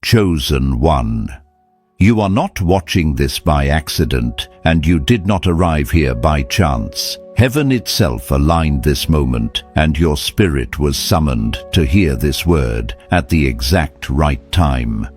Chosen one. You are not watching this by accident, and you did not arrive here by chance. Heaven itself aligned this moment, and your spirit was summoned to hear this word at the exact right time.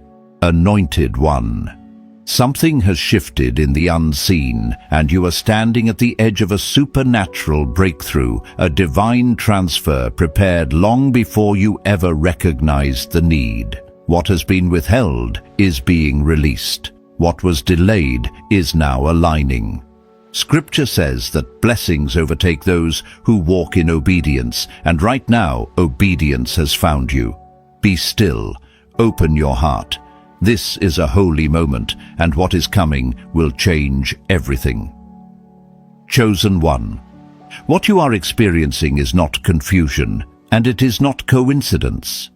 Anointed one. Something has shifted in the unseen, and you are standing at the edge of a supernatural breakthrough, a divine transfer prepared long before you ever recognized the need. What has been withheld is being released. What was delayed is now aligning. Scripture says that blessings overtake those who walk in obedience, and right now, obedience has found you. Be still. Open your heart. This is a holy moment, and what is coming will change everything. Chosen one. What you are experiencing is not confusion, and it is not coincidence.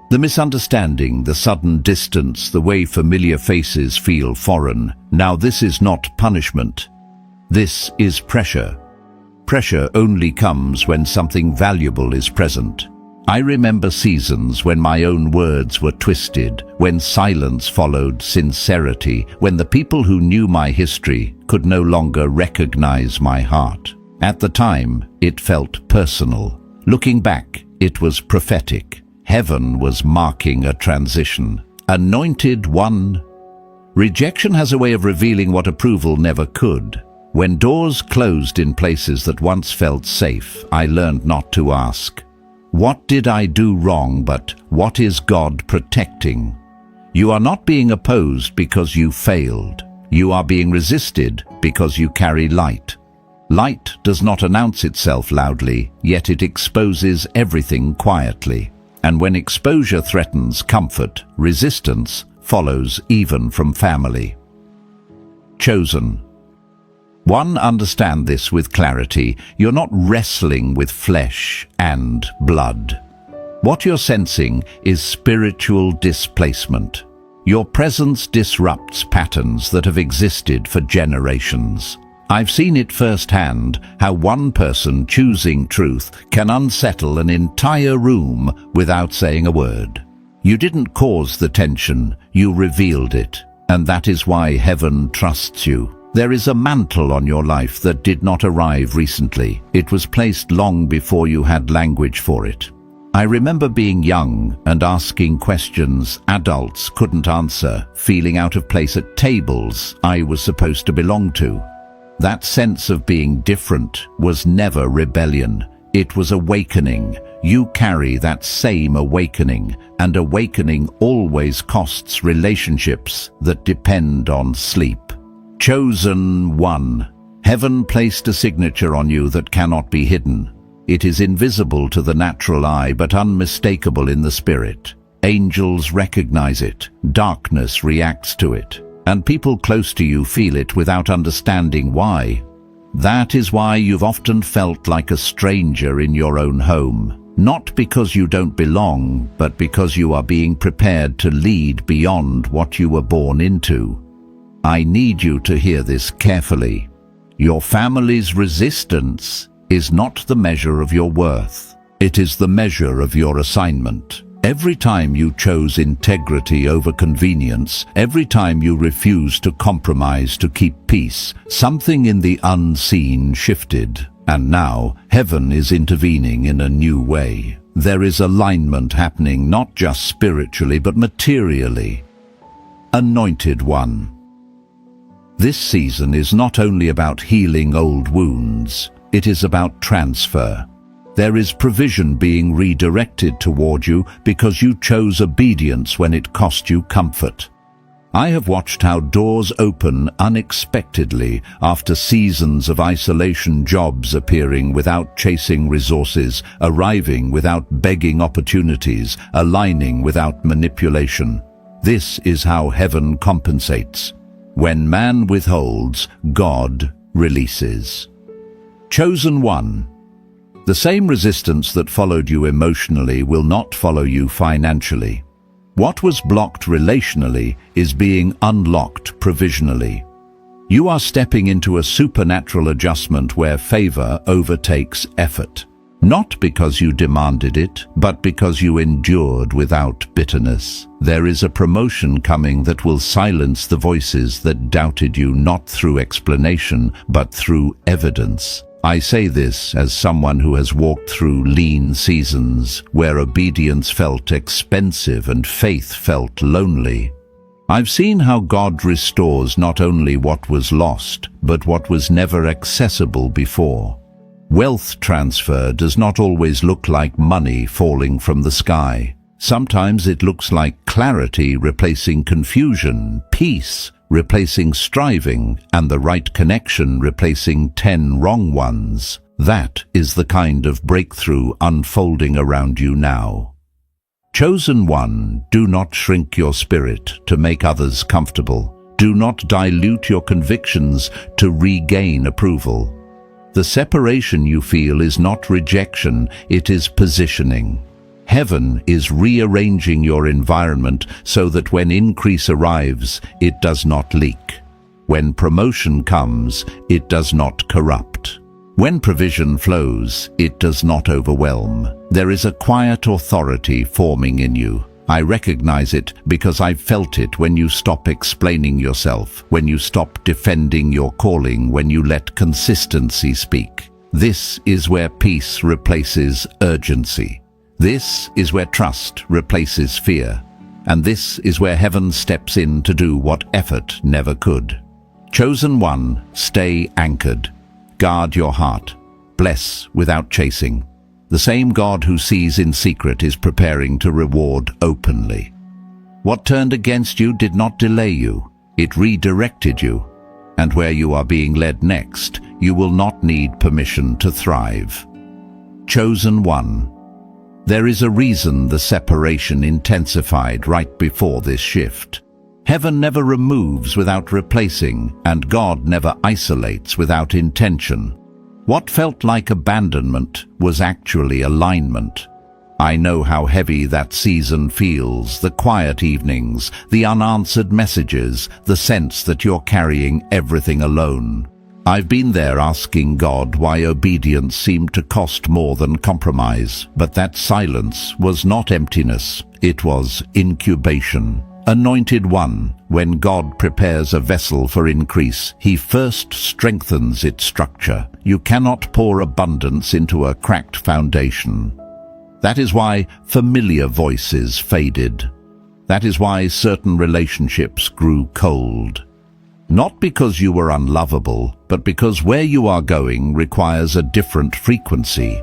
The misunderstanding, the sudden distance, the way familiar faces feel foreign, now this is not punishment. This is pressure. Pressure only comes when something valuable is present. I remember seasons when my own words were twisted, when silence followed sincerity, when the people who knew my history could no longer recognize my heart. At the time, it felt personal. Looking back, it was prophetic. Heaven was marking a transition. Anointed one. Rejection has a way of revealing what approval never could. When doors closed in places that once felt safe, I learned not to ask, "What did I do wrong?" but "What is God protecting?" You are not being opposed because you failed. You are being resisted because you carry light. Light does not announce itself loudly, yet it exposes everything quietly. And when exposure threatens comfort, resistance follows even from family. Chosen. One, understand this with clarity. You're not wrestling with flesh and blood. What you're sensing is spiritual displacement. Your presence disrupts patterns that have existed for generations. I've seen it firsthand, how one person choosing truth can unsettle an entire room without saying a word. You didn't cause the tension, you revealed it, and that is why heaven trusts you. There is a mantle on your life that did not arrive recently. It was placed long before you had language for it. I remember being young and asking questions adults couldn't answer, feeling out of place at tables I was supposed to belong to. That sense of being different was never rebellion. It was awakening. You carry that same awakening, and awakening always costs relationships that depend on sleep. Chosen one. Heaven placed a signature on you that cannot be hidden. It is invisible to the natural eye, but unmistakable in the spirit. Angels recognize it. Darkness reacts to it. And people close to you feel it without understanding why. That is why you've often felt like a stranger in your own home. Not because you don't belong, but because you are being prepared to lead beyond what you were born into. I need you to hear this carefully. Your family's resistance is not the measure of your worth. It is the measure of your assignment. Every time you chose integrity over convenience, every time you refused to compromise to keep peace, something in the unseen shifted. And now, heaven is intervening in a new way. There is alignment happening not just spiritually but materially. Anointed one. This season is not only about healing old wounds, it is about transfer. There is provision being redirected toward you because you chose obedience when it cost you comfort. I have watched how doors open unexpectedly after seasons of isolation, jobs appearing without chasing resources, arriving without begging opportunities, aligning without manipulation. This is how heaven compensates. When man withholds, God releases. Chosen one. The same resistance that followed you emotionally will not follow you financially. What was blocked relationally is being unlocked provisionally. You are stepping into a supernatural adjustment where favor overtakes effort. Not because you demanded it, but because you endured without bitterness. There is a promotion coming that will silence the voices that doubted you, not through explanation, but through evidence. I say this as someone who has walked through lean seasons where obedience felt expensive and faith felt lonely. I've seen how God restores not only what was lost, but what was never accessible before. Wealth transfer does not always look like money falling from the sky. Sometimes it looks like clarity replacing confusion, peace replacing striving, and the right connection replacing 10 wrong ones. That is the kind of breakthrough unfolding around you now. Chosen one, do not shrink your spirit to make others comfortable. Do not dilute your convictions to regain approval. The separation you feel is not rejection, it is positioning. Heaven is rearranging your environment so that when increase arrives, it does not leak. When promotion comes, it does not corrupt. When provision flows, it does not overwhelm. There is a quiet authority forming in you. I recognize it because I've felt it when you stop explaining yourself, when you stop defending your calling, when you let consistency speak. This is where peace replaces urgency. This is where trust replaces fear. And this is where heaven steps in to do what effort never could. Chosen one, stay anchored. Guard your heart. Bless without chasing. The same God who sees in secret is preparing to reward openly. What turned against you did not delay you. It redirected you. And where you are being led next, you will not need permission to thrive. Chosen one. There is a reason the separation intensified right before this shift. Heaven never removes without replacing, and God never isolates without intention. What felt like abandonment was actually alignment. I know how heavy that season feels, the quiet evenings, the unanswered messages, the sense that you're carrying everything alone. I've been there asking God why obedience seemed to cost more than compromise, but that silence was not emptiness, it was incubation. Anointed one, when God prepares a vessel for increase, he first strengthens its structure. You cannot pour abundance into a cracked foundation. That is why familiar voices faded. That is why certain relationships grew cold. Not because you were unlovable, but because where you are going requires a different frequency.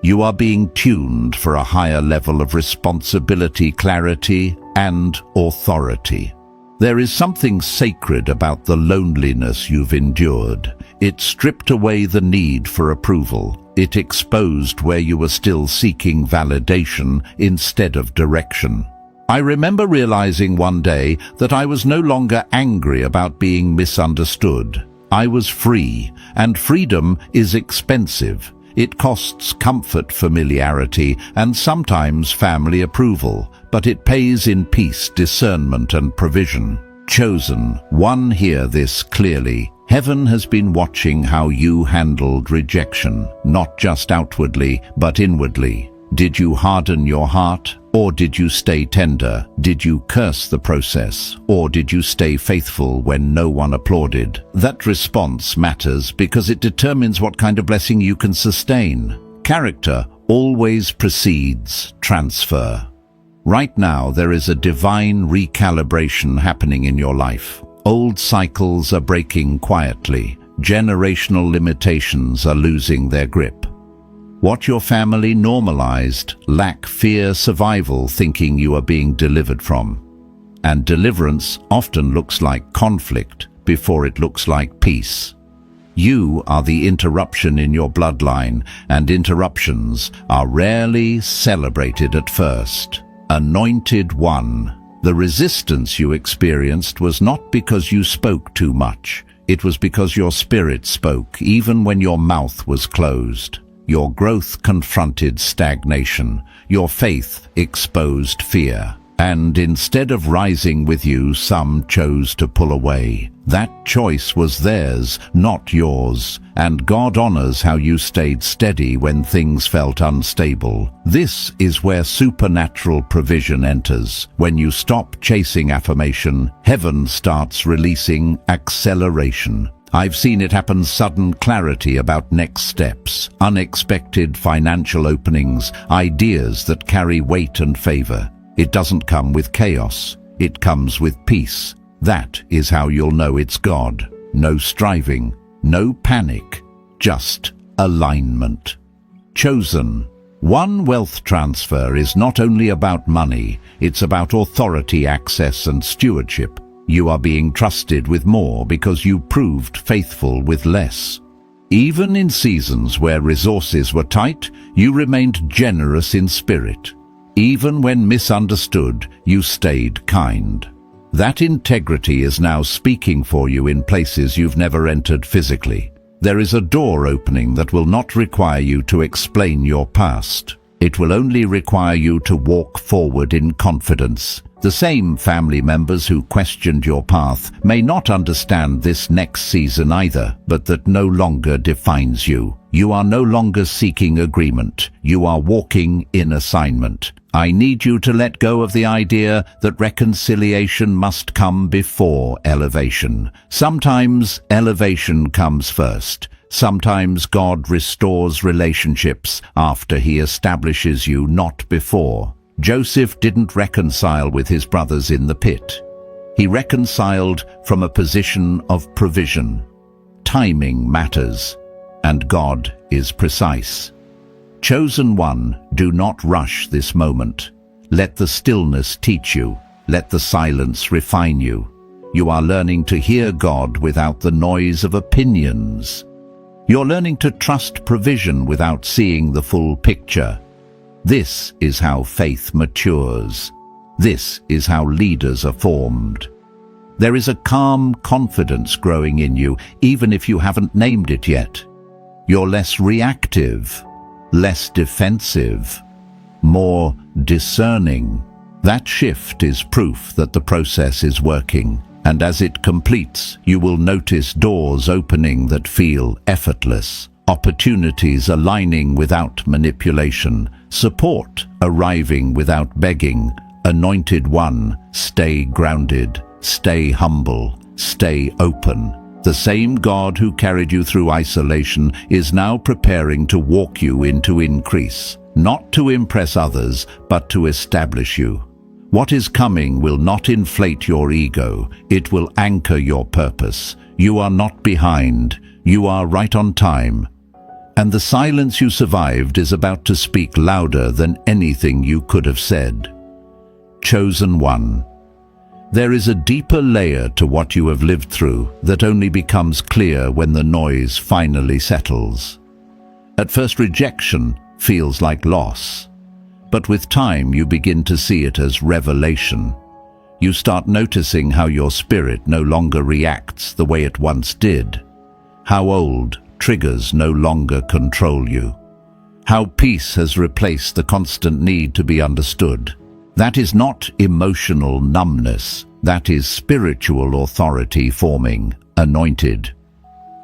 You are being tuned for a higher level of responsibility, clarity, and authority. There is something sacred about the loneliness you've endured. It stripped away the need for approval. It exposed where you were still seeking validation instead of direction. I remember realizing one day that I was no longer angry about being misunderstood. I was free, and freedom is expensive. It costs comfort, familiarity, and sometimes family approval, but it pays in peace, discernment, and provision. Chosen one, hear this clearly. Heaven has been watching how you handled rejection, not just outwardly, but inwardly. Did you harden your heart, or did you stay tender? Did you curse the process, or did you stay faithful when no one applauded? That response matters because it determines what kind of blessing you can sustain. Character always precedes transfer. Right now, there is a divine recalibration happening in your life. Old cycles are breaking quietly. Generational limitations are losing their grip. What your family normalized, lack fear survival thinking you are being delivered from. And deliverance often looks like conflict before it looks like peace. You are the interruption in your bloodline, and interruptions are rarely celebrated at first. Anointed one. The resistance you experienced was not because you spoke too much. It was because your spirit spoke, even when your mouth was closed. Your growth confronted stagnation. Your faith exposed fear. And instead of rising with you, some chose to pull away. That choice was theirs, not yours, and God honors how you stayed steady when things felt unstable. This is where supernatural provision enters. When you stop chasing affirmation, heaven starts releasing acceleration. I've seen it happen: sudden clarity about next steps, unexpected financial openings, ideas that carry weight and favor. It doesn't come with chaos, it comes with peace. That is how you'll know it's God. No striving, no panic, just alignment. Chosen. One wealth transfer is not only about money, it's about authority, access, and stewardship. You are being trusted with more because you proved faithful with less. Even in seasons where resources were tight, you remained generous in spirit. Even when misunderstood, you stayed kind. That integrity is now speaking for you in places you've never entered physically. There is a door opening that will not require you to explain your past. It will only require you to walk forward in confidence. The same family members who questioned your path may not understand this next season either, but that no longer defines you. You are no longer seeking agreement. You are walking in assignment. I need you to let go of the idea that reconciliation must come before elevation. Sometimes elevation comes first. Sometimes God restores relationships after he establishes you, not before. Joseph didn't reconcile with his brothers in the pit. He reconciled from a position of provision. Timing matters, and God is precise. Chosen one, do not rush this moment. Let the stillness teach you. Let the silence refine you. You are learning to hear God without the noise of opinions. You're learning to trust provision without seeing the full picture. This is how faith matures. This is how leaders are formed. There is a calm confidence growing in you, even if you haven't named it yet. You're less reactive, less defensive, more discerning. That shift is proof that the process is working, and as it completes, you will notice doors opening that feel effortless, opportunities aligning without manipulation, support arriving without begging. Anointed one, stay grounded, stay humble, stay open. The same God who carried you through isolation is now preparing to walk you into increase, not to impress others, but to establish you. What is coming will not inflate your ego, it will anchor your purpose. You are not behind, you are right on time. And the silence you survived is about to speak louder than anything you could have said. Chosen one. There is a deeper layer to what you have lived through that only becomes clear when the noise finally settles. At first, rejection feels like loss, but with time you begin to see it as revelation. You start noticing how your spirit no longer reacts the way it once did, how old triggers no longer control you, how peace has replaced the constant need to be understood. That is not emotional numbness, that is spiritual authority forming, anointed.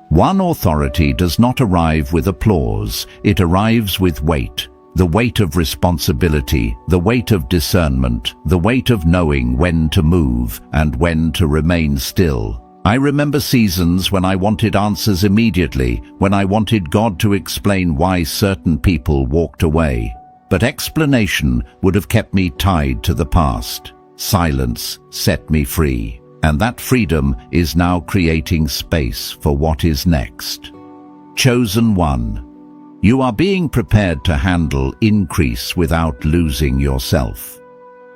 One authority does not arrive with applause, it arrives with weight. The weight of responsibility, the weight of discernment, the weight of knowing when to move and when to remain still. I remember seasons when I wanted answers immediately, when I wanted God to explain why certain people walked away. But explanation would have kept me tied to the past. Silence set me free, and that freedom is now creating space for what is next. Chosen one. You are being prepared to handle increase without losing yourself.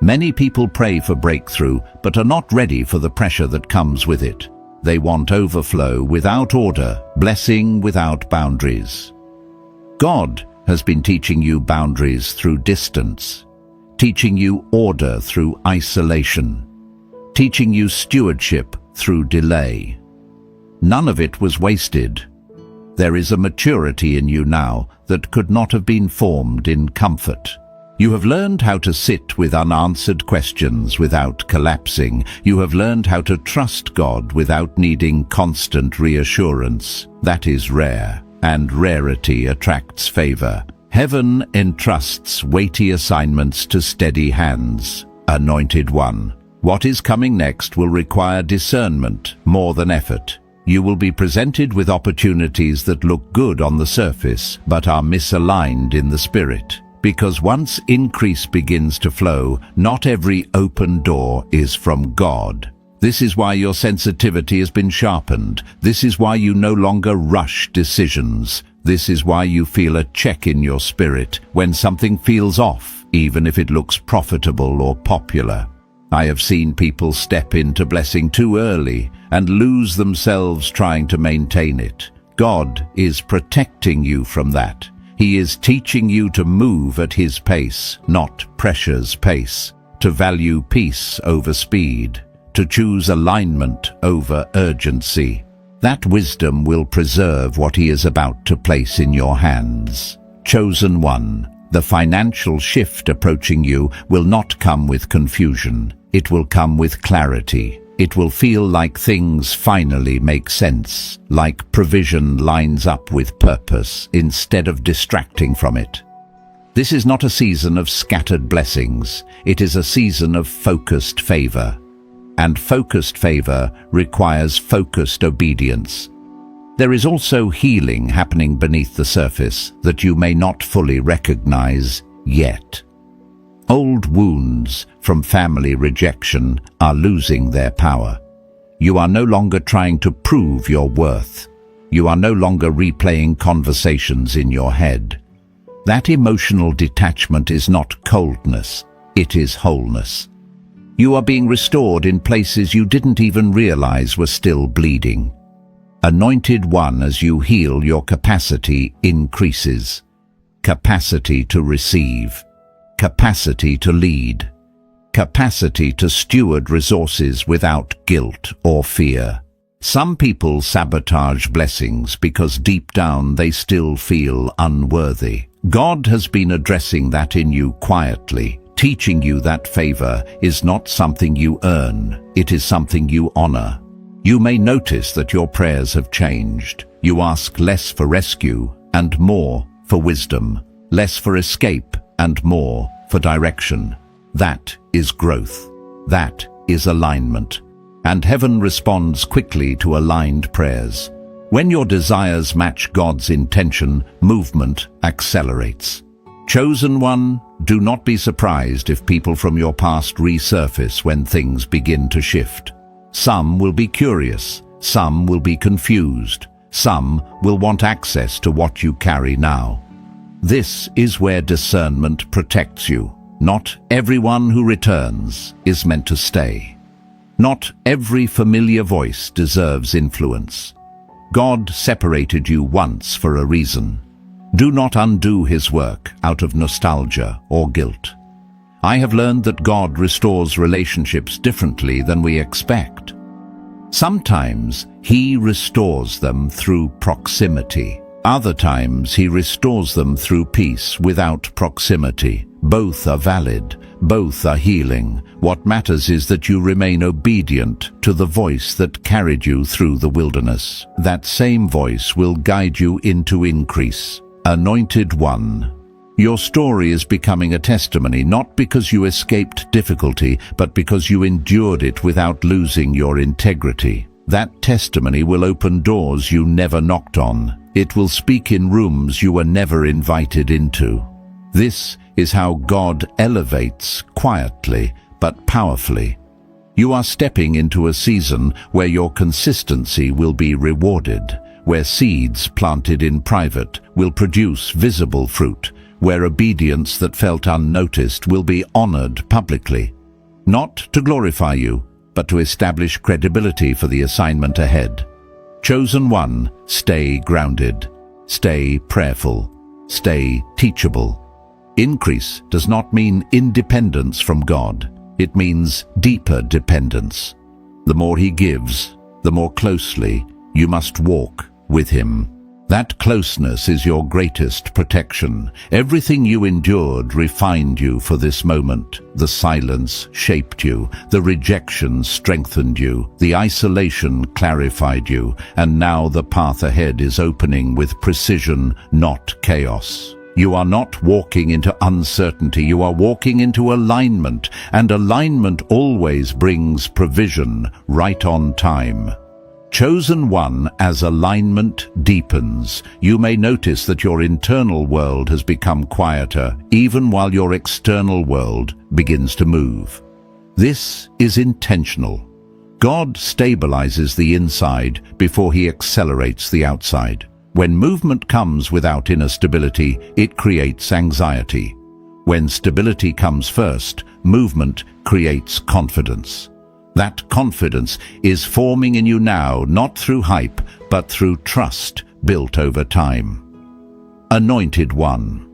Many people pray for breakthrough, but are not ready for the pressure that comes with it. They want overflow without order, blessing without boundaries. God has been teaching you boundaries through distance, teaching you order through isolation, teaching you stewardship through delay. None of it was wasted. There is a maturity in you now that could not have been formed in comfort. You have learned how to sit with unanswered questions without collapsing. You have learned how to trust God without needing constant reassurance. That is rare, and rarity attracts favor. Heaven entrusts weighty assignments to steady hands. Anointed one. What is coming next will require discernment more than effort. You will be presented with opportunities that look good on the surface, but are misaligned in the spirit. Because once increase begins to flow, not every open door is from God. This is why your sensitivity has been sharpened. This is why you no longer rush decisions. This is why you feel a check in your spirit when something feels off, even if it looks profitable or popular. I have seen people step into blessing too early and lose themselves trying to maintain it. God is protecting you from that. He is teaching you to move at His pace, not pressure's pace, to value peace over speed, to choose alignment over urgency. That wisdom will preserve what He is about to place in your hands. Chosen one, the financial shift approaching you will not come with confusion. It will come with clarity. It will feel like things finally make sense, like provision lines up with purpose instead of distracting from it. This is not a season of scattered blessings. It is a season of focused favor. And focused favor requires focused obedience. There is also healing happening beneath the surface that you may not fully recognize yet. Old wounds from family rejection are losing their power. You are no longer trying to prove your worth. You are no longer replaying conversations in your head. That emotional detachment is not coldness, it is wholeness. You are being restored in places you didn't even realize were still bleeding. Anointed one, as you heal, your capacity increases. Capacity to receive. Capacity to lead. Capacity to steward resources without guilt or fear. Some people sabotage blessings because deep down they still feel unworthy. God has been addressing that in you quietly, teaching you that favor is not something you earn, it is something you honor. You may notice that your prayers have changed. You ask less for rescue and more for wisdom, less for escape and more for direction. That is growth. That is alignment. And heaven responds quickly to aligned prayers. When your desires match God's intention, movement accelerates. Chosen one, do not be surprised if people from your past resurface when things begin to shift. Some will be curious, some will be confused, some will want access to what you carry now. This is where discernment protects you. Not everyone who returns is meant to stay. Not every familiar voice deserves influence. God separated you once for a reason. Do not undo His work out of nostalgia or guilt. I have learned that God restores relationships differently than we expect. Sometimes He restores them through proximity. Other times He restores them through peace without proximity. Both are valid. Both are healing. What matters is that you remain obedient to the voice that carried you through the wilderness. That same voice will guide you into increase. Anointed one. Your story is becoming a testimony, not because you escaped difficulty, but because you endured it without losing your integrity. That testimony will open doors you never knocked on. It will speak in rooms you were never invited into. This is how God elevates quietly but powerfully. You are stepping into a season where your consistency will be rewarded, where seeds planted in private will produce visible fruit, where obedience that felt unnoticed will be honored publicly. Not to glorify you, but to establish credibility for the assignment ahead. Chosen one, stay grounded, stay prayerful, stay teachable. Increase does not mean independence from God. It means deeper dependence. The more He gives, the more closely you must walk with Him. That closeness is your greatest protection. Everything you endured refined you for this moment. The silence shaped you, the rejection strengthened you, the isolation clarified you, and now the path ahead is opening with precision, not chaos. You are not walking into uncertainty, you are walking into alignment, and alignment always brings provision right on time. Chosen one, as alignment deepens, you may notice that your internal world has become quieter, even while your external world begins to move. This is intentional. God stabilizes the inside before he accelerates the outside. When movement comes without inner stability, it creates anxiety. When stability comes first, movement creates confidence. That confidence is forming in you now, not through hype, but through trust built over time. Anointed one.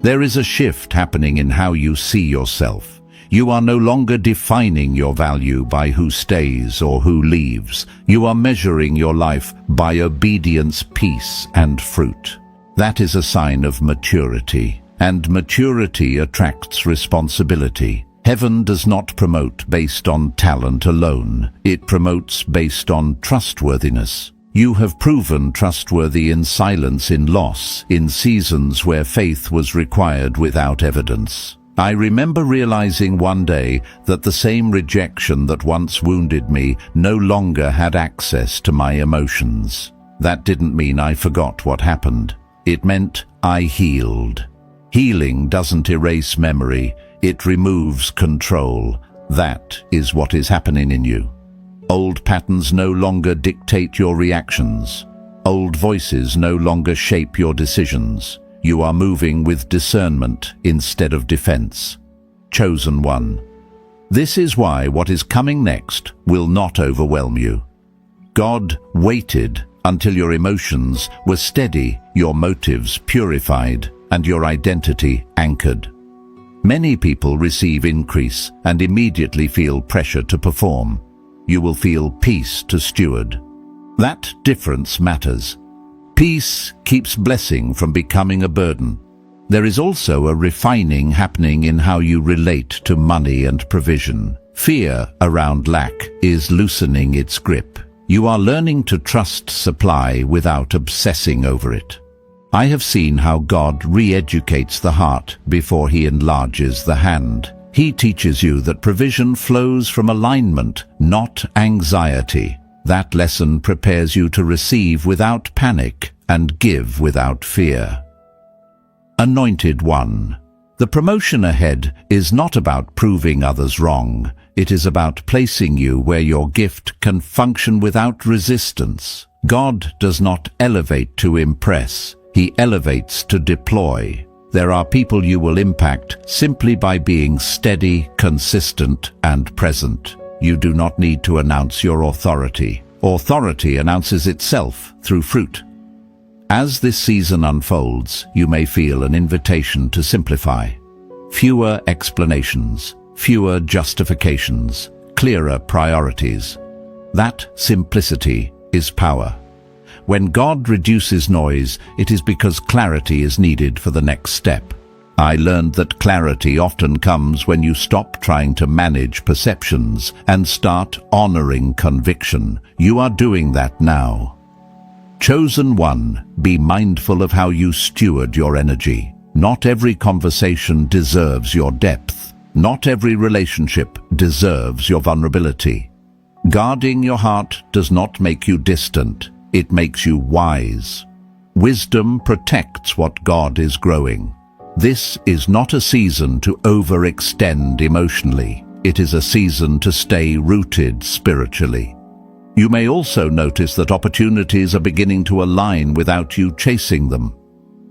There is a shift happening in how you see yourself. You are no longer defining your value by who stays or who leaves. You are measuring your life by obedience, peace, and fruit. That is a sign of maturity, and maturity attracts responsibility. Heaven does not promote based on talent alone. It promotes based on trustworthiness. You have proven trustworthy in silence, in loss, in seasons where faith was required without evidence. I remember realizing one day that the same rejection that once wounded me no longer had access to my emotions. That didn't mean I forgot what happened. It meant I healed. Healing doesn't erase memory. It removes control. That is what is happening in you. Old patterns no longer dictate your reactions. Old voices no longer shape your decisions. You are moving with discernment instead of defense. Chosen one. This is why what is coming next will not overwhelm you. God waited until your emotions were steady, your motives purified, and your identity anchored. Many people receive increase and immediately feel pressure to perform. You will feel peace to steward. That difference matters. Peace keeps blessing from becoming a burden. There is also a refining happening in how you relate to money and provision. Fear around lack is loosening its grip. You are learning to trust supply without obsessing over it. I have seen how God re-educates the heart before he enlarges the hand. He teaches you that provision flows from alignment, not anxiety. That lesson prepares you to receive without panic and give without fear. Anointed one. The promotion ahead is not about proving others wrong. It is about placing you where your gift can function without resistance. God does not elevate to impress. He elevates to deploy. There are people you will impact simply by being steady, consistent, and present. You do not need to announce your authority. Authority announces itself through fruit. As this season unfolds, you may feel an invitation to simplify. Fewer explanations, fewer justifications, clearer priorities. That simplicity is power. When God reduces noise, it is because clarity is needed for the next step. I learned that clarity often comes when you stop trying to manage perceptions and start honoring conviction. You are doing that now. Chosen one, be mindful of how you steward your energy. Not every conversation deserves your depth. Not every relationship deserves your vulnerability. Guarding your heart does not make you distant. It makes you wise. Wisdom protects what God is growing. This is not a season to overextend emotionally. It is a season to stay rooted spiritually. You may also notice that opportunities are beginning to align without you chasing them.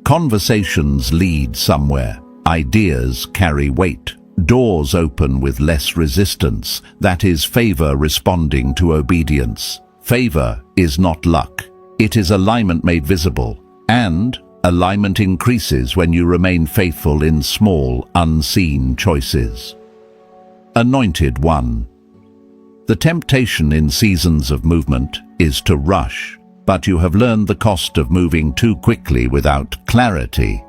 Conversations lead somewhere. Ideas carry weight. Doors open with less resistance. That is favor responding to obedience. Favor is not luck. It is alignment made visible. And alignment increases when you remain faithful in small, unseen choices. Anointed one. The temptation in seasons of movement is to rush. but you have learned the cost of moving too quickly without clarity.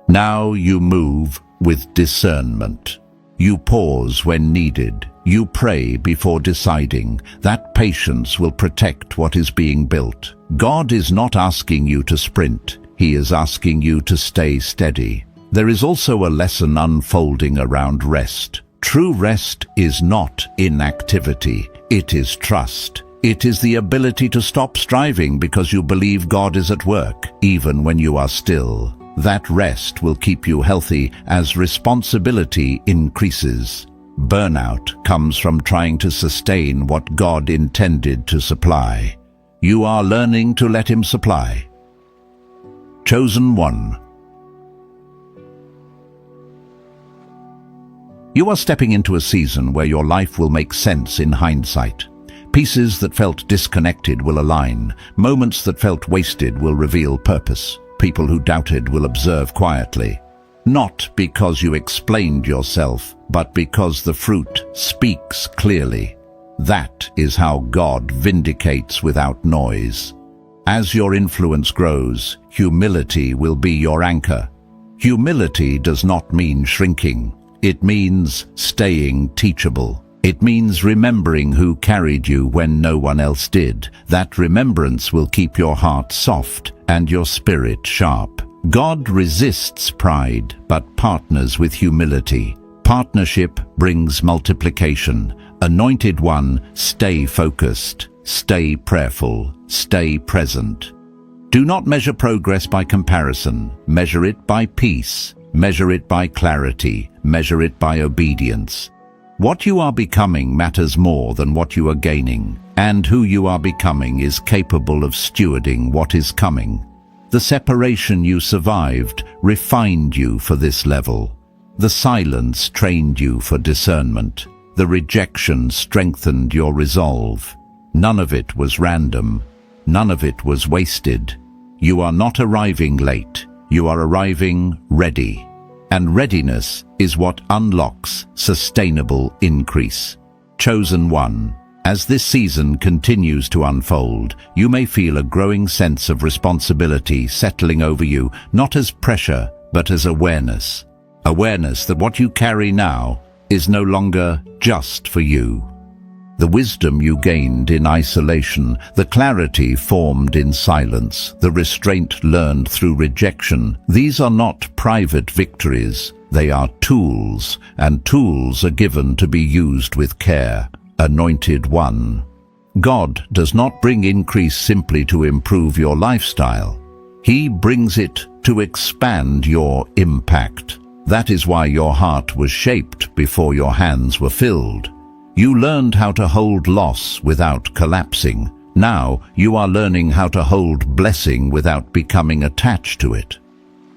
Now you move with discernment. You pause when needed. You pray before deciding. That patience will protect what is being built. God is not asking you to sprint. He is asking you to stay steady. There is also a lesson unfolding around rest. True rest is not inactivity. It is trust. It is the ability to stop striving because you believe God is at work, even when you are still. That rest will keep you healthy as responsibility increases. Burnout comes from trying to sustain what God intended to supply. You are learning to let Him supply. Chosen one. You are stepping into a season where your life will make sense in hindsight. Pieces that felt disconnected will align. Moments that felt wasted will reveal purpose. People who doubted will observe quietly. Not because you explained yourself, but because the fruit speaks clearly. That is how God vindicates without noise. As your influence grows, humility will be your anchor. Humility does not mean shrinking. It means staying teachable. It means remembering who carried you when no one else did. That remembrance will keep your heart soft and your spirit sharp. God resists pride, but partners with humility. Partnership brings multiplication. Anointed one, stay focused, stay prayerful, stay present. Do not measure progress by comparison. Measure it by peace. Measure it by clarity. Measure it by obedience. What you are becoming matters more than what you are gaining, and who you are becoming is capable of stewarding what is coming. The separation you survived refined you for this level. The silence trained you for discernment. The rejection strengthened your resolve. None of it was random. None of it was wasted. You are not arriving late. You are arriving ready. And readiness is what unlocks sustainable increase. Chosen one. As this season continues to unfold, you may feel a growing sense of responsibility settling over you, not as pressure, but as awareness. Awareness that what you carry now is no longer just for you. The wisdom you gained in isolation, the clarity formed in silence, the restraint learned through rejection, these are not private victories. They are tools, and tools are given to be used with care. Anointed one. God does not bring increase simply to improve your lifestyle. He brings it to expand your impact. That is why your heart was shaped before your hands were filled. You learned how to hold loss without collapsing. Now you are learning how to hold blessing without becoming attached to it.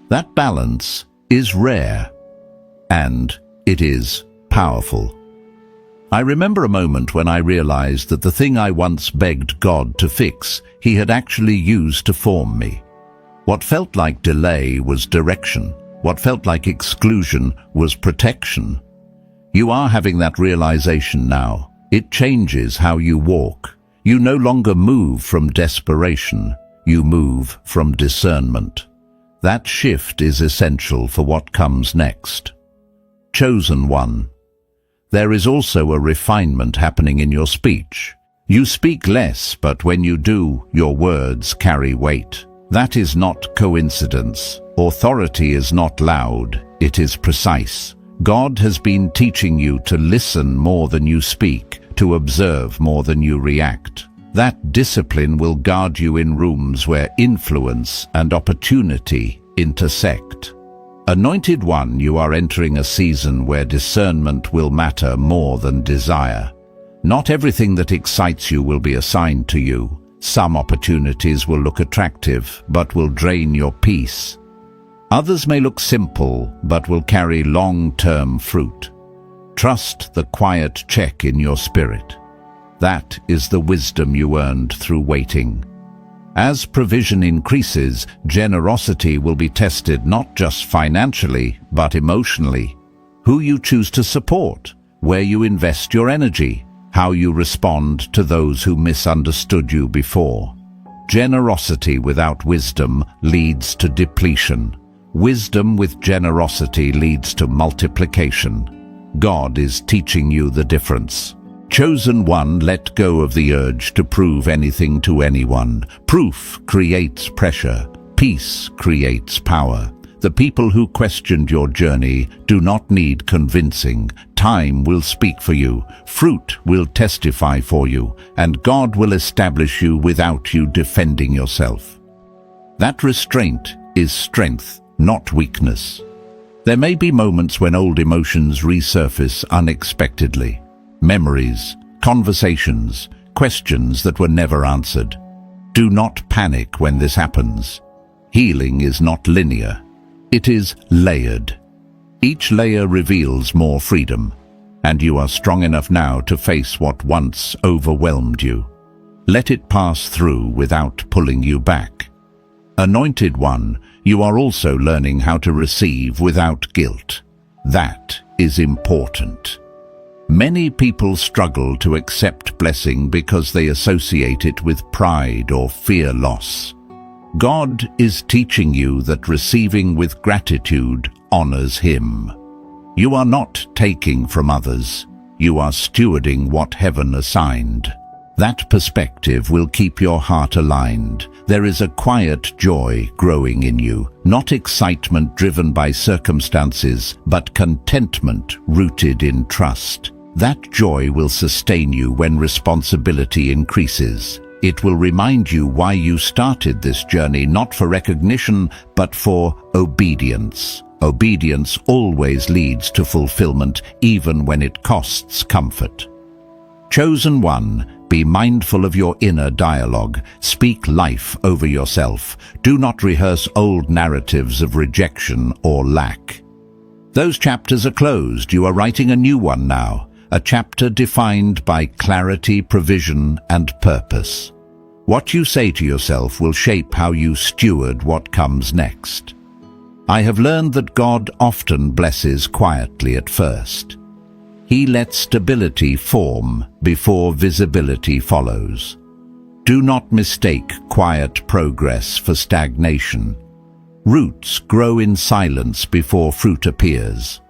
That balance is rare, and it is powerful. I remember a moment when I realized that the thing I once begged God to fix, He had actually used to form me. What felt like delay was direction. What felt like exclusion was protection. You are having that realization now. It changes how you walk. You no longer move from desperation. You move from discernment. That shift is essential for what comes next. Chosen one. There is also a refinement happening in your speech. You speak less, but when you do, your words carry weight. That is not coincidence. Authority is not loud, it is precise. God has been teaching you to listen more than you speak, to observe more than you react. That discipline will guard you in rooms where influence and opportunity intersect. Anointed one, you are entering a season where discernment will matter more than desire. Not everything that excites you will be assigned to you. Some opportunities will look attractive, but will drain your peace. Others may look simple, but will carry long-term fruit. Trust the quiet check in your spirit. That is the wisdom you earned through waiting. As provision increases, generosity will be tested not just financially, but emotionally. Who you choose to support, where you invest your energy, how you respond to those who misunderstood you before. Generosity without wisdom leads to depletion. Wisdom with generosity leads to multiplication. God is teaching you the difference. Chosen one, let go of the urge to prove anything to anyone. Proof creates pressure. Peace creates power. The people who questioned your journey do not need convincing. Time will speak for you. Fruit will testify for you. And God will establish you without you defending yourself. That restraint is strength, not weakness. There may be moments when old emotions resurface unexpectedly. Memories, conversations, questions that were never answered. Do not panic when this happens. Healing is not linear. It is layered. Each layer reveals more freedom, and you are strong enough now to face what once overwhelmed you. Let it pass through without pulling you back. Anointed one, you are also learning how to receive without guilt. That is important. Many people struggle to accept blessing because they associate it with pride or fear loss. God is teaching you that receiving with gratitude honors Him. You are not taking from others. You are stewarding what heaven assigned. That perspective will keep your heart aligned. There is a quiet joy growing in you, not excitement driven by circumstances, but contentment rooted in trust. That joy will sustain you when responsibility increases. It will remind you why you started this journey, not for recognition, but for obedience. Obedience always leads to fulfillment, even when it costs comfort. Chosen one, be mindful of your inner dialogue. Speak life over yourself. Do not rehearse old narratives of rejection or lack. Those chapters are closed. You are writing a new one now. A chapter defined by clarity, provision, and purpose. What you say to yourself will shape how you steward what comes next. I have learned that God often blesses quietly at first. He lets stability form before visibility follows. Do not mistake quiet progress for stagnation. Roots grow in silence before fruit appears.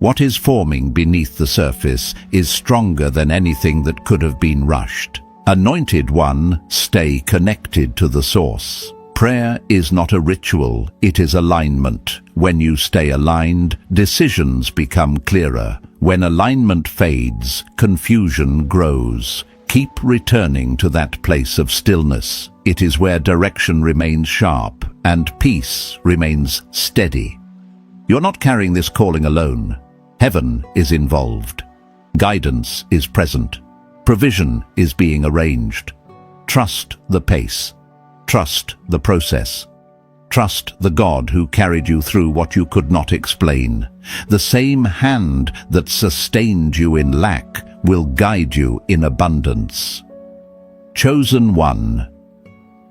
What is forming beneath the surface is stronger than anything that could have been rushed. Anointed one, stay connected to the source. Prayer is not a ritual, it is alignment. When you stay aligned, decisions become clearer. When alignment fades, confusion grows. Keep returning to that place of stillness. It is where direction remains sharp and peace remains steady. You're not carrying this calling alone. Heaven is involved. Guidance is present. Provision is being arranged. Trust the pace. Trust the process. Trust the God who carried you through what you could not explain. The same hand that sustained you in lack will guide you in abundance. Chosen one,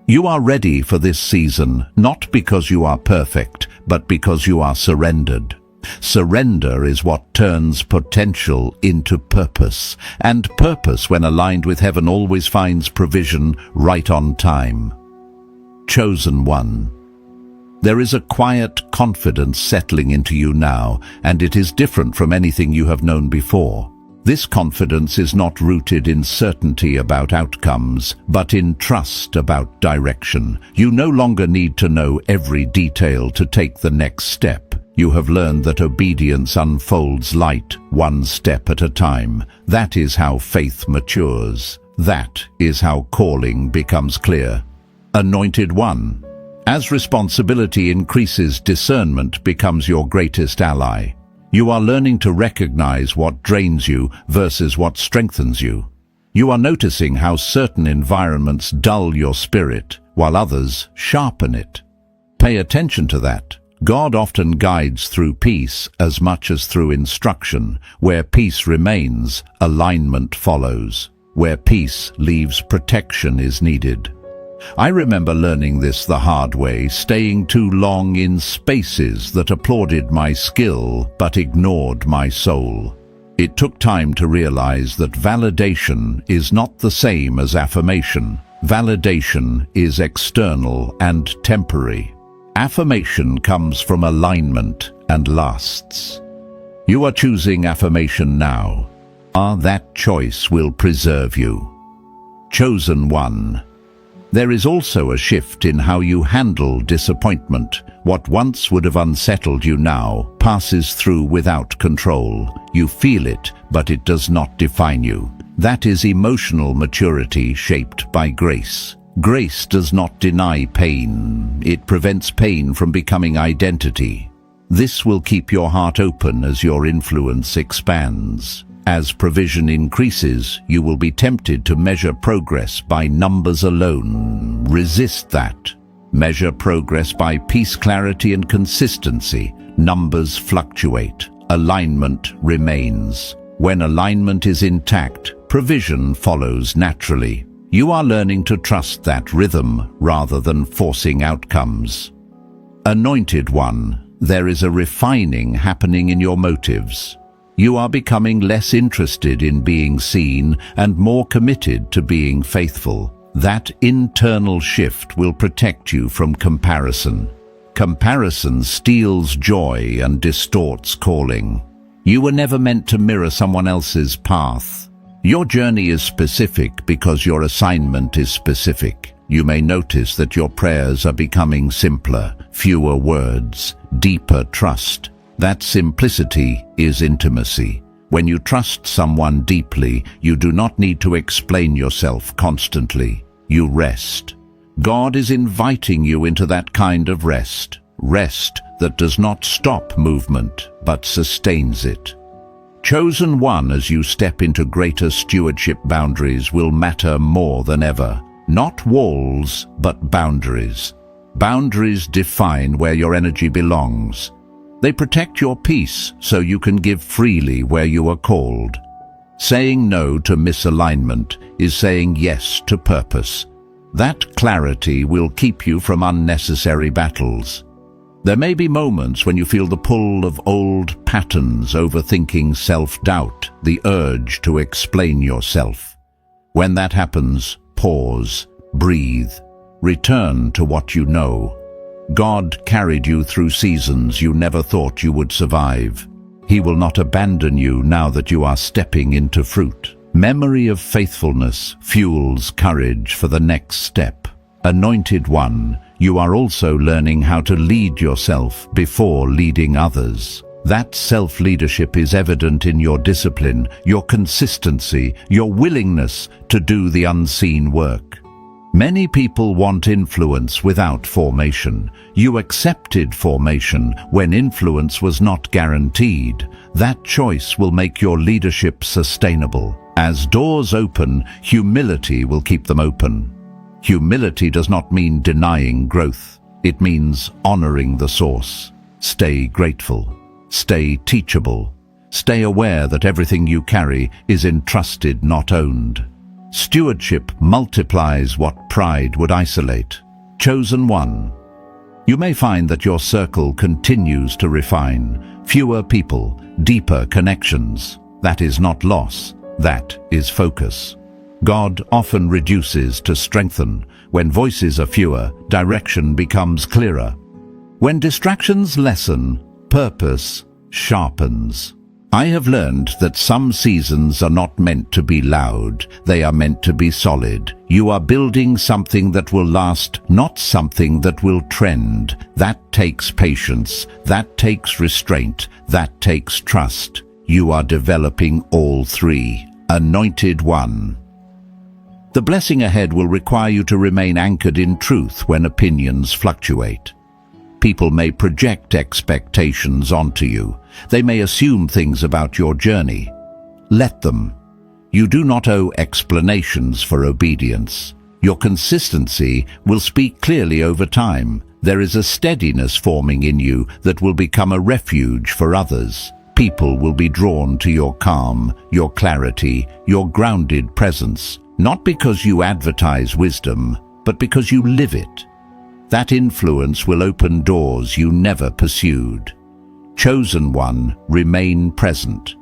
you are ready for this season, not because you are perfect, but because you are surrendered. Surrender is what turns potential into purpose, and purpose, when aligned with heaven, always finds provision right on time. Chosen one, there is a quiet confidence settling into you now, and it is different from anything you have known before. This confidence is not rooted in certainty about outcomes, but in trust about direction. You no longer need to know every detail to take the next step. You have learned that obedience unfolds light, one step at a time. That is how faith matures. That is how calling becomes clear. Anointed one, as responsibility increases, discernment becomes your greatest ally. You are learning to recognize what drains you versus what strengthens you. You are noticing how certain environments dull your spirit, while others sharpen it. Pay attention to that. God often guides through peace as much as through instruction. Where peace remains, alignment follows. Where peace leaves, protection is needed. I remember learning this the hard way, staying too long in spaces that applauded my skill but ignored my soul. It took time to realize that validation is not the same as affirmation. Validation is external and temporary. Affirmation comes from alignment and lasts. You are choosing affirmation now. That choice will preserve you. Chosen one. There is also a shift in how you handle disappointment. What once would have unsettled you now passes through without control. You feel it, but it does not define you. That is emotional maturity shaped by grace. Grace does not deny pain. It prevents pain from becoming identity. This will keep your heart open as your influence expands. As provision increases, you will be tempted to measure progress by numbers alone. Resist that. Measure progress by peace, clarity, and consistency. Numbers fluctuate. Alignment remains. When alignment is intact, provision follows naturally. You are learning to trust that rhythm rather than forcing outcomes. Anointed one, there is a refining happening in your motives. You are becoming less interested in being seen and more committed to being faithful. That internal shift will protect you from comparison. Comparison steals joy and distorts calling. You were never meant to mirror someone else's path. Your journey is specific because your assignment is specific. You may notice that your prayers are becoming simpler, fewer words, deeper trust. That simplicity is intimacy. When you trust someone deeply, you do not need to explain yourself constantly. You rest. God is inviting you into that kind of rest. Rest that does not stop movement, but sustains it. Chosen one, as you step into greater stewardship, boundaries will matter more than ever. Not walls, but boundaries. Boundaries define where your energy belongs. They protect your peace so you can give freely where you are called. Saying no to misalignment is saying yes to purpose. That clarity will keep you from unnecessary battles. There may be moments when you feel the pull of old patterns, overthinking, self-doubt, the urge to explain yourself. When that happens, pause, breathe, return to what you know. God carried you through seasons you never thought you would survive. He will not abandon you now that you are stepping into fruit. Memory of faithfulness fuels courage for the next step. Anointed one, you are also learning how to lead yourself before leading others. That self-leadership is evident in your discipline, your consistency, your willingness to do the unseen work. Many people want influence without formation. You accepted formation when influence was not guaranteed. That choice will make your leadership sustainable. As doors open, humility will keep them open. Humility does not mean denying growth. It means honoring the source. Stay grateful. Stay teachable. Stay aware that everything you carry is entrusted, not owned. Stewardship multiplies what pride would isolate. Chosen one. You may find that your circle continues to refine. Fewer people, deeper connections. That is not loss. That is focus. God often reduces to strengthen. When voices are fewer, direction becomes clearer. When distractions lessen, purpose sharpens. I have learned that some seasons are not meant to be loud, they are meant to be solid. You are building something that will last, not something that will trend. That takes patience, that takes restraint, that takes trust. You are developing all three. Anointed one. The blessing ahead will require you to remain anchored in truth when opinions fluctuate. People may project expectations onto you. They may assume things about your journey. Let them. You do not owe explanations for obedience. Your consistency will speak clearly over time. There is a steadiness forming in you that will become a refuge for others. People will be drawn to your calm, your clarity, your grounded presence, not because you advertise wisdom, but because you live it. That influence will open doors you never pursued. Chosen one, remain present.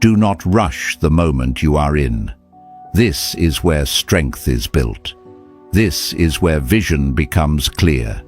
Do not rush the moment you are in. This is where strength is built. This is where vision becomes clear.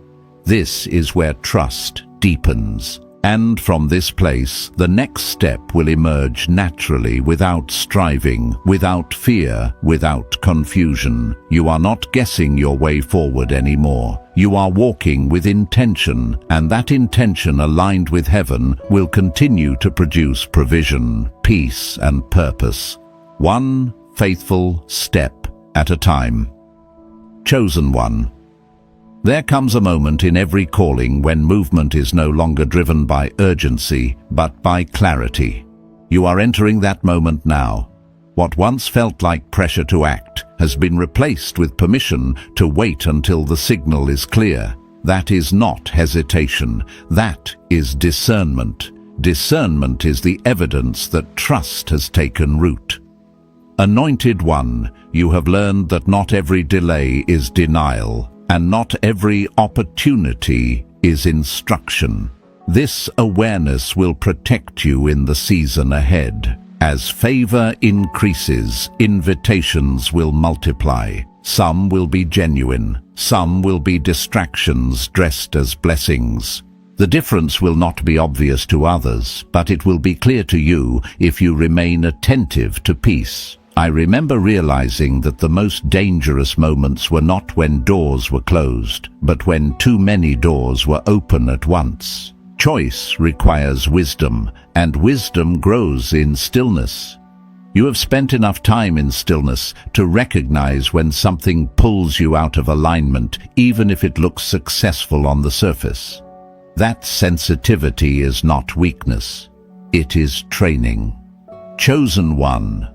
This is where trust deepens. And from this place, the next step will emerge naturally, without striving, without fear, without confusion. You are not guessing your way forward anymore. You are walking with intention, and that intention aligned with heaven will continue to produce provision, peace, and purpose. One faithful step at a time. Chosen one. There comes a moment in every calling when movement is no longer driven by urgency, but by clarity. You are entering that moment now. What once felt like pressure to act has been replaced with permission to wait until the signal is clear. That is not hesitation. That is discernment. Discernment is the evidence that trust has taken root. Anointed one, you have learned that not every delay is denial, and not every opportunity is instruction. This awareness will protect you in the season ahead. As favor increases, invitations will multiply. Some will be genuine, some will be distractions dressed as blessings. The difference will not be obvious to others, but it will be clear to you if you remain attentive to peace. I remember realizing that the most dangerous moments were not when doors were closed, but when too many doors were open at once. Choice requires wisdom, and wisdom grows in stillness. You have spent enough time in stillness to recognize when something pulls you out of alignment, even if it looks successful on the surface. That sensitivity is not weakness. It is training. Chosen one.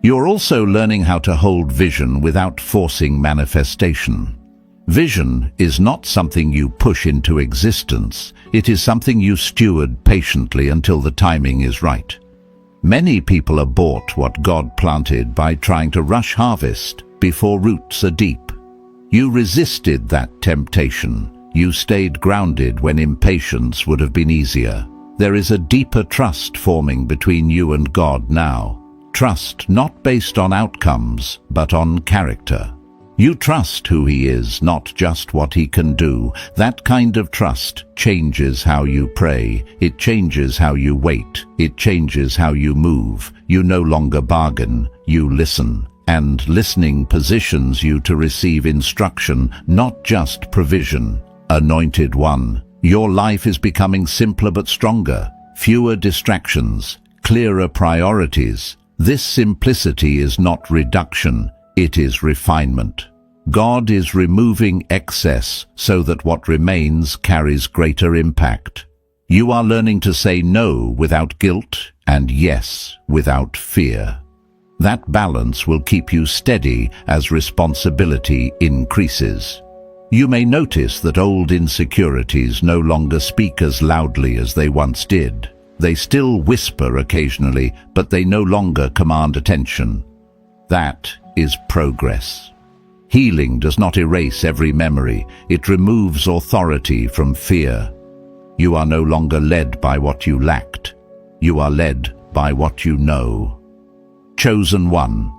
You're also learning how to hold vision without forcing manifestation. Vision is not something you push into existence. It is something you steward patiently until the timing is right. Many people abort what God planted by trying to rush harvest before roots are deep. You resisted that temptation. You stayed grounded when impatience would have been easier. There is a deeper trust forming between you and God now. Trust not based on outcomes, but on character. You trust who He is, not just what He can do. That kind of trust changes how you pray. It changes how you wait. It changes how you move. You no longer bargain, you listen. And listening positions you to receive instruction, not just provision. Anointed one, your life is becoming simpler but stronger. Fewer distractions, clearer priorities. This simplicity is not reduction, it is refinement. God is removing excess so that what remains carries greater impact. You are learning to say no without guilt and yes without fear. That balance will keep you steady as responsibility increases. You may notice that old insecurities no longer speak as loudly as they once did. They still whisper occasionally, but they no longer command attention. That is progress. Healing does not erase every memory. It removes authority from fear. You are no longer led by what you lacked. You are led by what you know. Chosen one.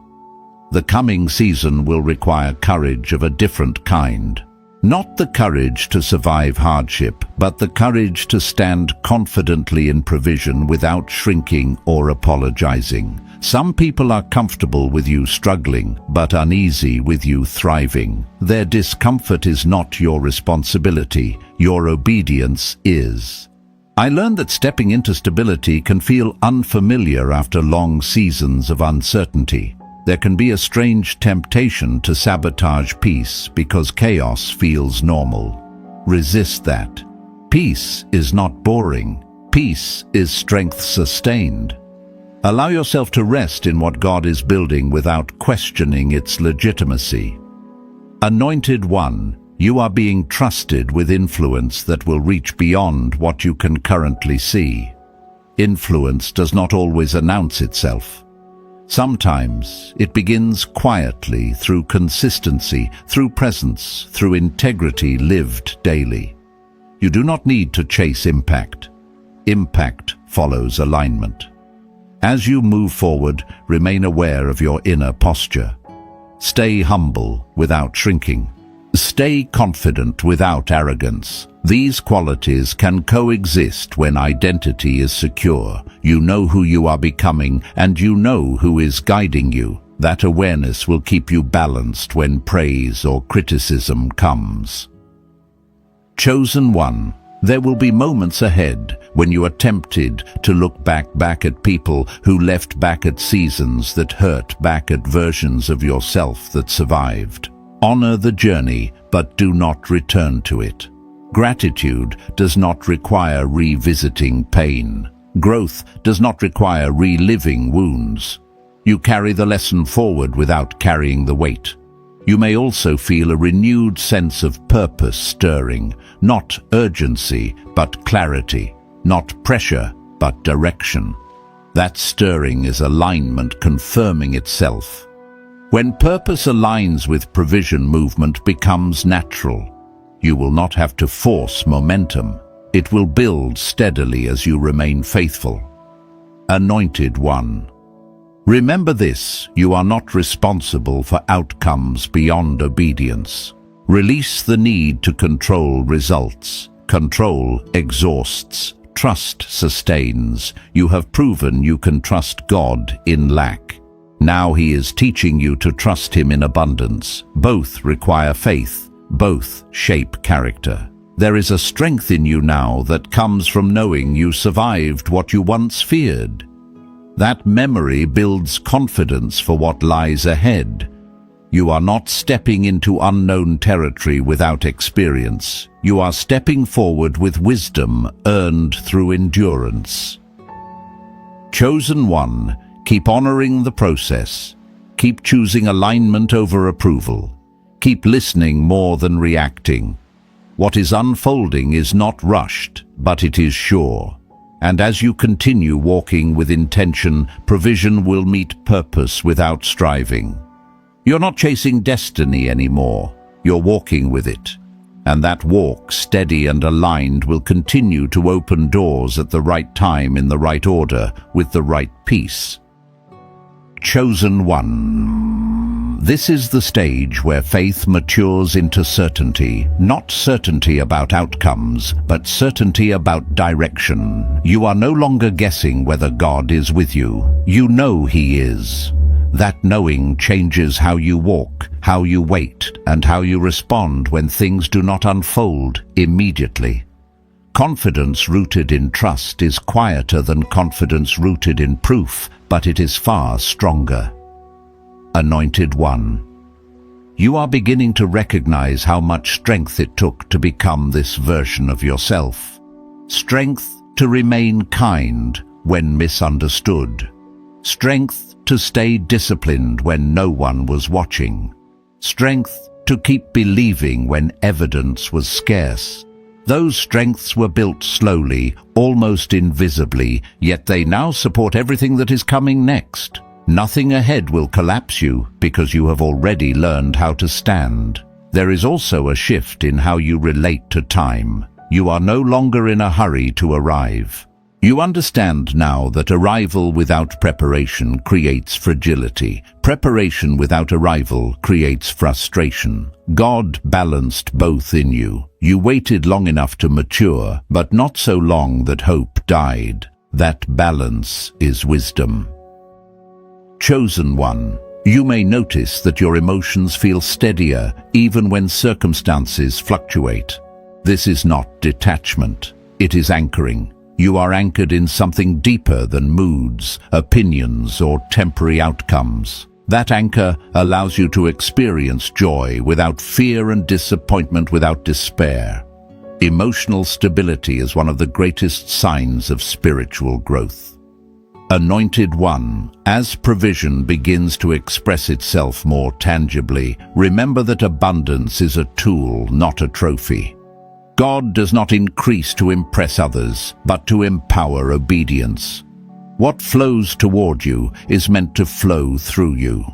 The coming season will require courage of a different kind. Not the courage to survive hardship, but the courage to stand confidently in provision without shrinking or apologizing. Some people are comfortable with you struggling, but uneasy with you thriving. Their discomfort is not your responsibility. Your obedience is. I learned that stepping into stability can feel unfamiliar after long seasons of uncertainty. There can be a strange temptation to sabotage peace because chaos feels normal. Resist that. Peace is not boring. Peace is strength sustained. Allow yourself to rest in what God is building without questioning its legitimacy. Anointed one, you are being trusted with influence that will reach beyond what you can currently see. Influence does not always announce itself. Sometimes it begins quietly through consistency, through presence, through integrity lived daily. You do not need to chase impact. Impact follows alignment. As you move forward, remain aware of your inner posture. Stay humble without shrinking. Stay confident without arrogance. These qualities can coexist when identity is secure. You know who you are becoming, and you know who is guiding you. That awareness will keep you balanced when praise or criticism comes. Chosen one, there will be moments ahead when you are tempted to look back at people who left, back at seasons that hurt, back at versions of yourself that survived. Honor the journey, but do not return to it. Gratitude does not require revisiting pain. Growth does not require reliving wounds. You carry the lesson forward without carrying the weight. You may also feel a renewed sense of purpose stirring, not urgency, but clarity, not pressure, but direction. That stirring is alignment confirming itself. When purpose aligns with provision, movement becomes natural. You will not have to force momentum. It will build steadily as you remain faithful. Anointed one. Remember this, you are not responsible for outcomes beyond obedience. Release the need to control results. Control exhausts. Trust sustains. You have proven you can trust God in lack. Now He is teaching you to trust Him in abundance. Both require faith. Both shape character. There is a strength in you now that comes from knowing you survived what you once feared. That memory builds confidence for what lies ahead. You are not stepping into unknown territory without experience. You are stepping forward with wisdom earned through endurance. Chosen one, keep honoring the process. Keep choosing alignment over approval. Keep listening more than reacting. What is unfolding is not rushed, but it is sure. And as you continue walking with intention, provision will meet purpose without striving. You're not chasing destiny anymore. You're walking with it. And that walk, steady and aligned, will continue to open doors at the right time, in the right order, with the right peace. Chosen one. This is the stage where faith matures into certainty, not certainty about outcomes, but certainty about direction. You are no longer guessing whether God is with you. You know He is. That knowing changes how you walk, how you wait, and how you respond when things do not unfold immediately. Confidence rooted in trust is quieter than confidence rooted in proof, but it is far stronger. Anointed one. You are beginning to recognize how much strength it took to become this version of yourself. Strength to remain kind when misunderstood. Strength to stay disciplined when no one was watching. Strength to keep believing when evidence was scarce. Those strengths were built slowly, almost invisibly, yet they now support everything that is coming next. Nothing ahead will collapse you because you have already learned how to stand. There is also a shift in how you relate to time. You are no longer in a hurry to arrive. You understand now that arrival without preparation creates fragility. Preparation without arrival creates frustration. God balanced both in you. You waited long enough to mature, but not so long that hope died. That balance is wisdom. Chosen one. You may notice that your emotions feel steadier even when circumstances fluctuate. This is not detachment. It is anchoring. You are anchored in something deeper than moods, opinions, or temporary outcomes. That anchor allows you to experience joy without fear and disappointment without despair. Emotional stability is one of the greatest signs of spiritual growth. Anointed one, as provision begins to express itself more tangibly, remember that abundance is a tool, not a trophy. God does not increase to impress others, but to empower obedience. What flows toward you is meant to flow through you.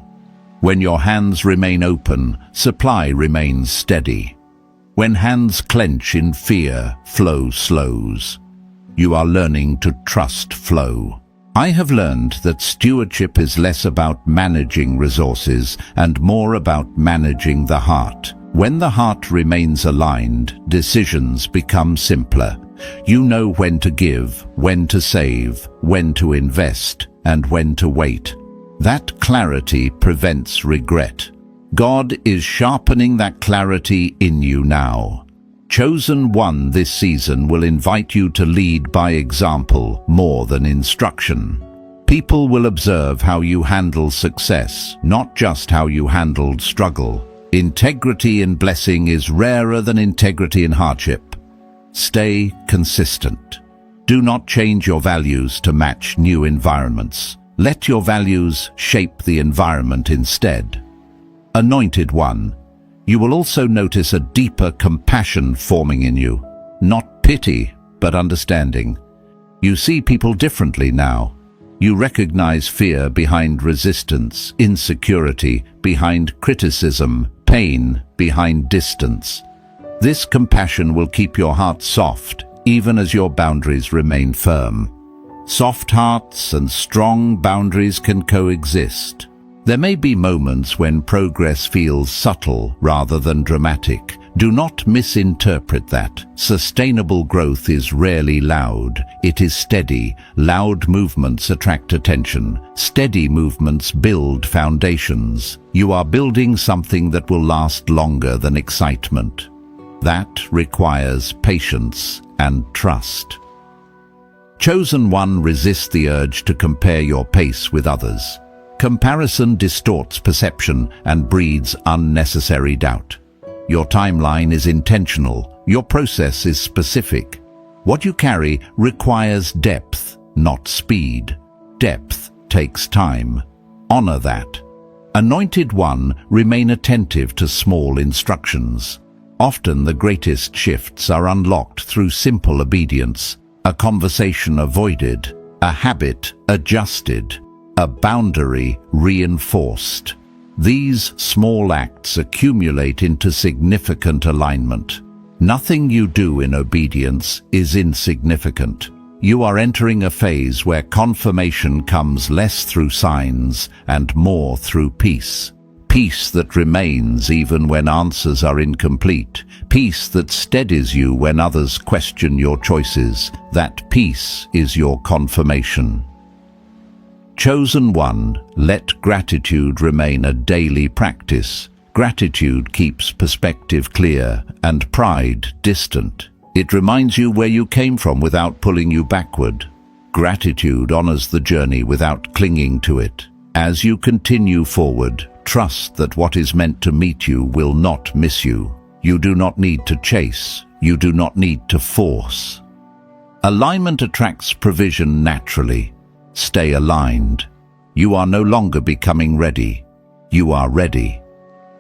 When your hands remain open, supply remains steady. When hands clench in fear, flow slows. You are learning to trust flow. I have learned that stewardship is less about managing resources and more about managing the heart. When the heart remains aligned, decisions become simpler. You know when to give, when to save, when to invest, and when to wait. That clarity prevents regret. God is sharpening that clarity in you now. Chosen One this season will invite you to lead by example more than instruction. People will observe how you handle success, not just how you handled struggle. Integrity in blessing is rarer than integrity in hardship. Stay consistent. Do not change your values to match new environments. Let your values shape the environment instead. Anointed One, you will also notice a deeper compassion forming in you. Not pity, but understanding. You see people differently now. You recognize fear behind resistance, insecurity behind criticism, pain behind distance. This compassion will keep your heart soft, even as your boundaries remain firm. Soft hearts and strong boundaries can coexist. There may be moments when progress feels subtle rather than dramatic. Do not misinterpret that. Sustainable growth is rarely loud. It is steady. Loud movements attract attention. Steady movements build foundations. You are building something that will last longer than excitement. That requires patience and trust. Chosen One resists the urge to compare your pace with others. Comparison distorts perception and breeds unnecessary doubt. Your timeline is intentional. Your process is specific. What you carry requires depth, not speed. Depth takes time. Honor that. Anointed One, remain attentive to small instructions. Often the greatest shifts are unlocked through simple obedience. A conversation avoided, a habit adjusted, a boundary reinforced. These small acts accumulate into significant alignment. Nothing you do in obedience is insignificant. You are entering a phase where confirmation comes less through signs and more through peace. Peace that remains even when answers are incomplete. Peace that steadies you when others question your choices. That peace is your confirmation. Chosen One, let gratitude remain a daily practice. Gratitude keeps perspective clear and pride distant. It reminds you where you came from without pulling you backward. Gratitude honors the journey without clinging to it. As you continue forward, trust that what is meant to meet you will not miss you. You do not need to chase. You do not need to force. Alignment attracts provision naturally. Stay aligned. You are no longer becoming ready. You are ready.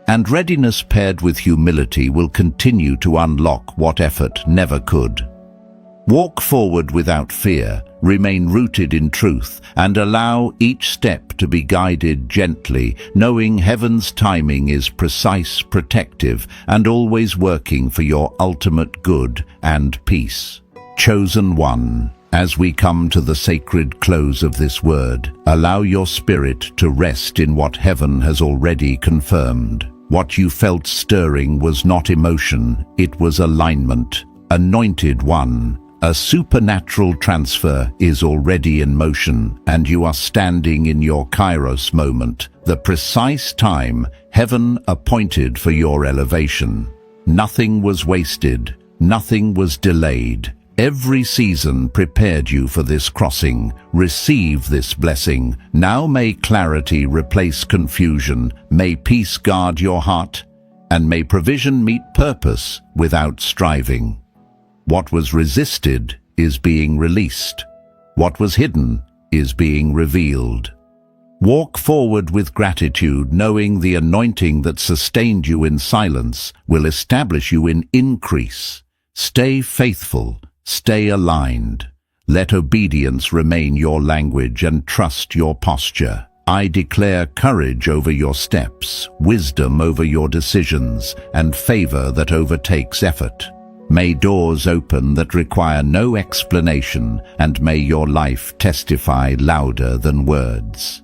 And readiness paired with humility will continue to unlock what effort never could. Walk forward without fear, remain rooted in truth, and allow each step to be guided gently, knowing heaven's timing is precise, protective, and always working for your ultimate good and peace. Chosen One, as we come to the sacred close of this word, allow your spirit to rest in what heaven has already confirmed. What you felt stirring was not emotion, it was alignment. Anointed One, a supernatural transfer is already in motion, and you are standing in your Kairos moment, the precise time heaven appointed for your elevation. Nothing was wasted, nothing was delayed. Every season prepared you for this crossing. Receive this blessing. Now may clarity replace confusion, may peace guard your heart, and may provision meet purpose without striving. What was resisted is being released. What was hidden is being revealed. Walk forward with gratitude, knowing the anointing that sustained you in silence will establish you in increase. Stay faithful. Stay aligned. Let obedience remain your language and trust your posture. I declare courage over your steps, wisdom over your decisions, and favor that overtakes effort. May doors open that require no explanation, and may your life testify louder than words.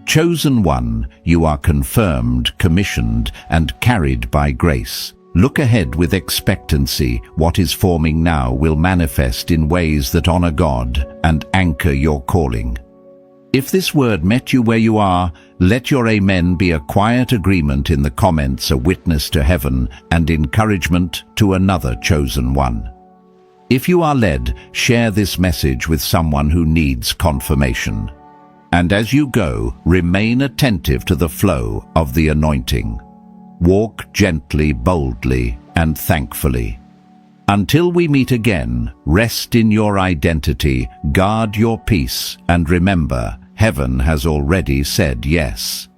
Chosen one, you are confirmed, commissioned, and carried by grace. Look ahead with expectancy. What is forming now will manifest in ways that honor God and anchor your calling. If this word met you where you are, let your amen be a quiet agreement in the comments, a witness to heaven and encouragement to another chosen one. If you are led, share this message with someone who needs confirmation. And as you go, remain attentive to the flow of the anointing. Walk gently, boldly, and thankfully. Until we meet again, rest in your identity, guard your peace, and remember, heaven has already said yes.